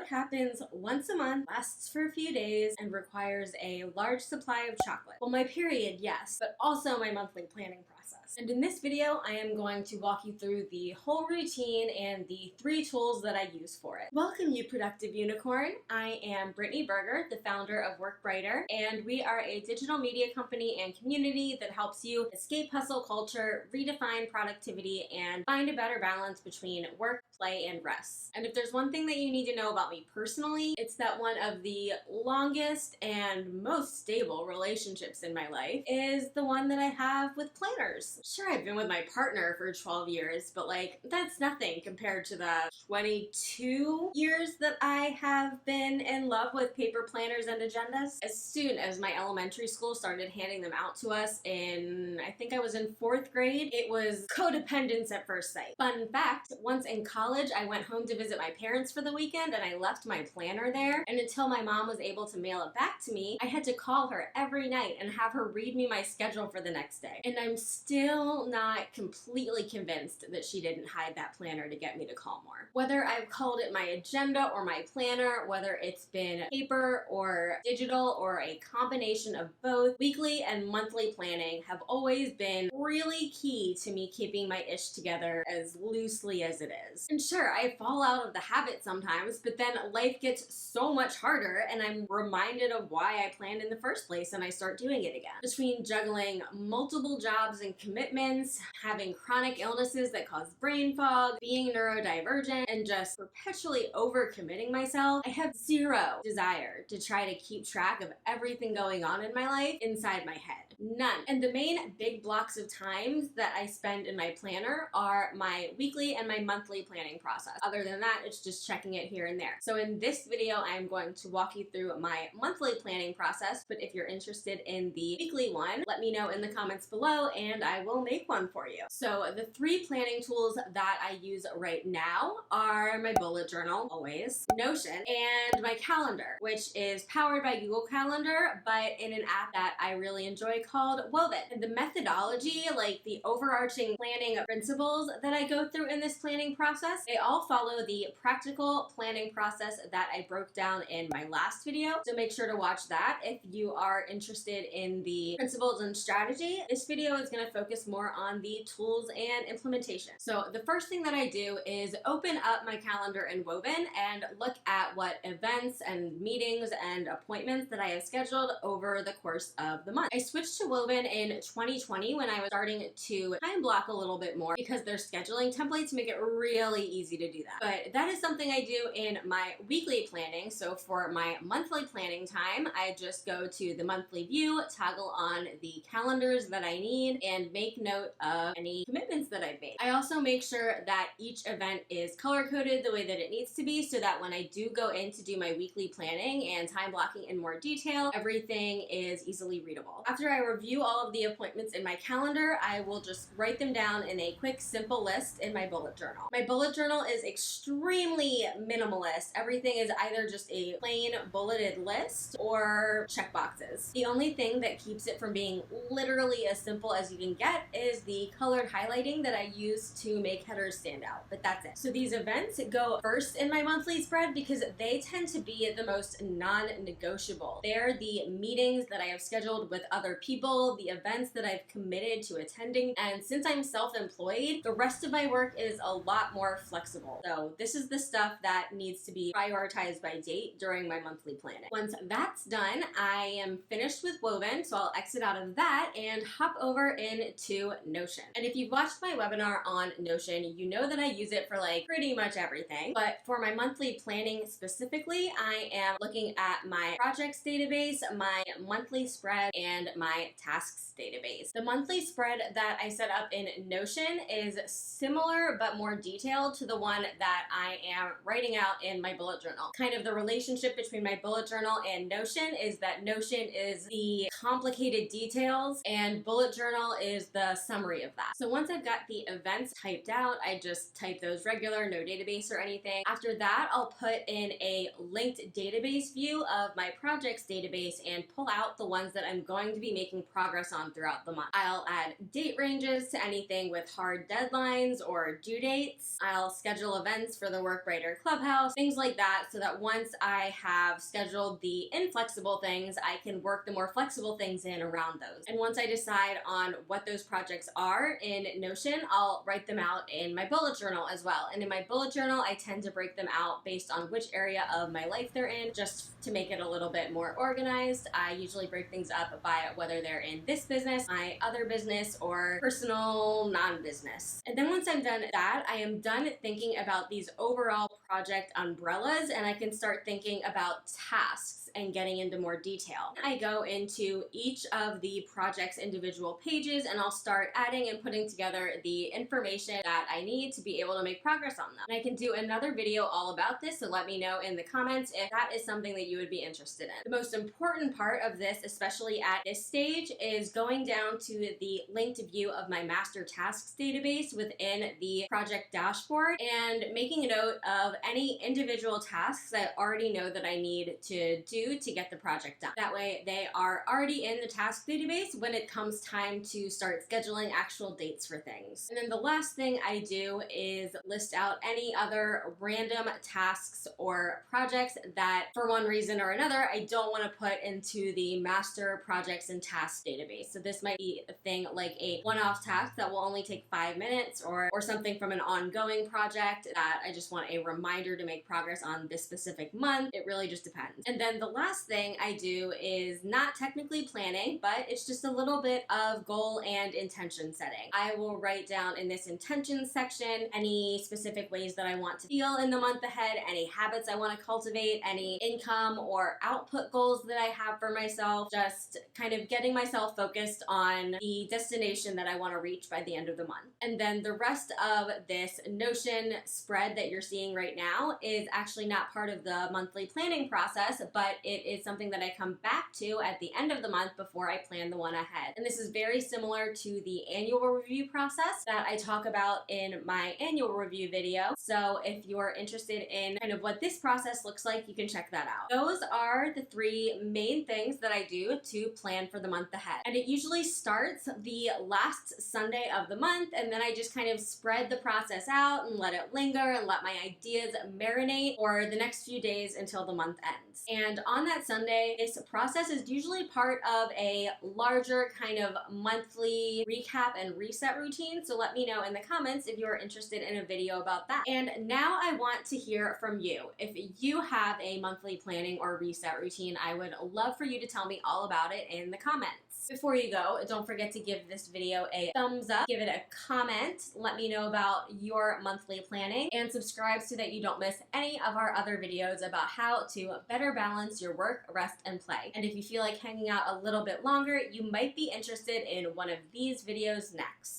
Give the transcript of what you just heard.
happens once a month, lasts for a few days, and requires a large supply of chocolate? Well, my period, yes, but also my monthly planning process. And in this video, I am going to walk you through the whole routine and the 3 tools that I use for it. Welcome, you productive unicorn. I am Brittany Berger, the founder of WorkBrighter, and we are a digital media company and community that helps you escape hustle culture, redefine productivity, and find a better balance between work, play, and rest. And if there's one thing that you need to know about me personally, it's that one of the longest and most stable relationships in my life is the one that I have with planners. Sure, I've been with my partner for 12 years, but that's nothing compared to the 22 years that I have been in love with paper planners and agendas. As soon as my elementary school started handing them out to us I think I was in 4th grade, it was codependence at first sight. Fun fact, once in college, I went home to visit my parents for the weekend and I left my planner there. And until my mom was able to mail it back to me, I had to call her every night and have her read me my schedule for the next day. And I'm still not completely convinced that she didn't hide that planner to get me to call more. Whether I've called it my agenda or my planner, whether it's been paper or digital or a combination of both, weekly and monthly planning have always been really key to me keeping my ish together as loosely as it is. And sure, I fall out of the habit sometimes, but then life gets so much harder and I'm reminded of why I planned in the first place and I start doing it again. Between juggling multiple jobs and commitments, having chronic illnesses that cause brain fog, being neurodivergent, and just perpetually overcommitting myself, I have zero desire to try to keep track of everything going on in my life inside my head. None. And the main big blocks of times that I spend in my planner are my weekly and my monthly planning process. Other than that, it's just checking it here and there. So in this video, I'm going to walk you through my monthly planning process, but if you're interested in the weekly one, let me know in the comments below and I will make one for you. So the 3 planning tools that I use right now are my bullet journal, always, Notion, and my calendar, which is powered by Google Calendar, but in an app that I really enjoy called Woven. And the methodology, like the overarching planning principles that I go through in this planning process, they all follow the practical planning process that I broke down in my last video. So make sure to watch that if you are interested in the principles and strategy. This video is going to focus more on the tools and implementation. So the first thing that I do is open up my calendar in Woven and look at what events and meetings and appointments that I have scheduled over the course of the month. I switched to Woven in 2020 when I was starting to time block a little bit more because their scheduling templates make it really easy to do that. But that is something I do in my weekly planning. So for my monthly planning time, I just go to the monthly view, toggle on the calendars that I need, and make note of any commitments that I've made. I also make sure that each event is color-coded the way that it needs to be so that when I do go in to do my weekly planning and time blocking in more detail, everything is easily readable. After I review all of the appointments in my calendar, I will just write them down in a quick, simple list in my bullet journal. My bullet journal is extremely minimalist. Everything is either just a plain bulleted list or checkboxes. The only thing that keeps it from being literally as simple as you can get is the colored highlighting that I use to make headers stand out, but that's it. So these events go first in my monthly spread because they tend to be the most non-negotiable. They're the meetings that I have scheduled with other people, the events that I've committed to attending, and since I'm self-employed, the rest of my work is a lot more flexible. So this is the stuff that needs to be prioritized by date during my monthly planning. Once that's done, I am finished with Woven, so I'll exit out of that and hop over into Notion. And if you've watched my webinar on Notion, you know that I use it for pretty much everything. But for my monthly planning specifically, I am looking at my projects database, my monthly spread, and my tasks database. The monthly spread that I set up in Notion is similar but more detailed to the one that I am writing out in my bullet journal. Kind of the relationship between my bullet journal and Notion is that Notion is the complicated details and bullet journal is is the summary of that. So once I've got the events typed out, I just type those regular, no database or anything. After that, I'll put in a linked database view of my projects database and pull out the ones that I'm going to be making progress on throughout the month. I'll add date ranges to anything with hard deadlines or due dates. I'll schedule events for the WorkBrighter Clubhouse, things like that, so that once I have scheduled the inflexible things, I can work the more flexible things in around those. And once I decide on what those projects are in Notion, I'll write them out in my bullet journal as well. And in my bullet journal, I tend to break them out based on which area of my life they're in, just to make it a little bit more organized. I usually break things up by whether they're in this business, my other business, or personal non-business. And then once I'm done that, I am done thinking about these overall project umbrellas, and I can start thinking about tasks and getting into more detail. I go into each of the project's individual pages and I'll start adding and putting together the information that I need to be able to make progress on them. And I can do another video all about this, so let me know in the comments if that is something that you would be interested in. The most important part of this, especially at this stage, is going down to the linked view of my master tasks database within the project dashboard and making a note of any individual tasks I already know that I need to do to get the project done. That way they are already in the task database when it comes time to start scheduling actual dates for things. And then the last thing I do is list out any other random tasks or projects that for one reason or another I don't want to put into the master projects and tasks database. So this might be a thing like a one-off task that will only take 5 minutes, or something from an ongoing project that I just want a reminder to make progress on this specific month. It really just depends. And then the last thing I do is not technically planning, but it's just a little bit of goal and intention setting. I will write down in this intention section any specific ways that I want to feel in the month ahead, any habits I want to cultivate, any income or output goals that I have for myself, just kind of getting myself focused on the destination that I want to reach by the end of the month. And then the rest of this Notion spread that you're seeing right now is actually not part of the monthly planning process, but it is something that I come back to at the end of the month before I plan the one ahead. And this is very similar to the annual review process that I talk about in my annual review video. So if you're interested in kind of what this process looks like, you can check that out. Those are the 3 main things that I do to plan for the month ahead. And it usually starts the last Sunday of the month, and then I just kind of spread the process out and let it linger and let my ideas marinate for the next few days until the month ends. And on that Sunday, this process is usually part of a larger kind of monthly recap and reset routine. So let me know in the comments if you're interested in a video about that. And now I want to hear from you. If you have a monthly planning or reset routine, I would love for you to tell me all about it in the comments. Before you go, don't forget to give this video a thumbs up, give it a comment, let me know about your monthly planning, and subscribe so that you don't miss any of our other videos about how to better balance your work, rest, and play. And if you feel like hanging out a little bit longer, you might be interested in one of these videos next.